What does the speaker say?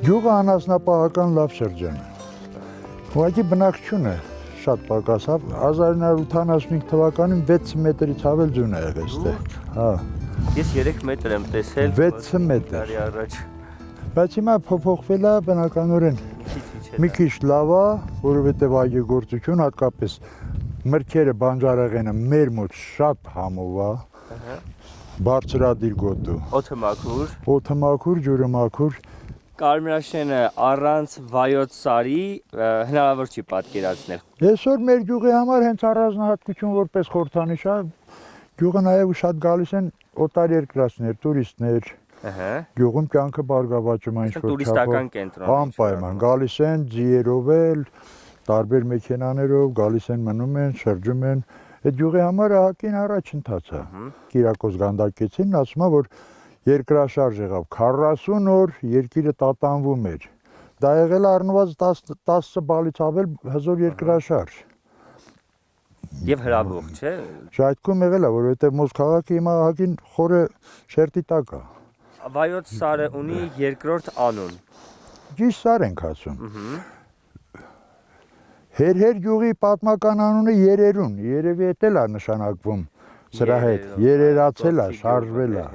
Գյուղը անասնապահական լավ շրջան է։ Ուղղակի բնակչությունը շատ պակաս է։ 1985 թվականին 6 մետրից ավել ձյուն է եղել այստեղ։ Հա։ Ես 3 մետր եմ տեսել 6 մետր։ տարի առաջ։ Բայց հիմա փոփոխվել է բնականորեն։ Մի քիչ լավ է, որովհետև այգեգործություն, հատկապես մրգերը բանջարեղենը մեր մոտ շատ համով է։ Բարձրադիր գոտու։ Օդը մաքուր։ Օդը մաքուր, ջուրը մաքուր։ Կարմրաշենը առանց վայոց սարի հնարավոր չի պատկերացնել։ Այսօր մեր գյուղի համար հենց առանձնահատկություն որպես խորհրդանիշ է, գյուղը նաև շատ գալիս են օտարերկրացիներ, տուրիստներ։ Գյուղում կյանքը բարգավաճում է ինչ-որ տուրիստական կենտրոն։ Անպայման գալիս են ձիերով էլ, տարբեր մեքենաներով, գալիս են մնում են, շրջում են։ Այդ գյուղի համար ահագին առաջընթաց է։ Կիրակոս Գանդակեցին ասում է, որ երկրաշարժ եղավ 40 օր երկիրը տատանվում էր։ Դա եղել է առնվազն 10 բալից ավել հզոր երկրաշարժ։ Եվ հրավող, չէ՞։ Ժայթքում եղել է, որովհետև Մոս քաղաքը հիմա ահագին խորը շերտի տակ է։ Վայոց սարը ունի երկրորդ անուն։ Ճիշտ սար ենք ասում։ Հերհեր գյուղի պատմական անունը Երերուն, երևի էդ էլ է նշանակվում սրա հետ, երերացել է, շարժվել է։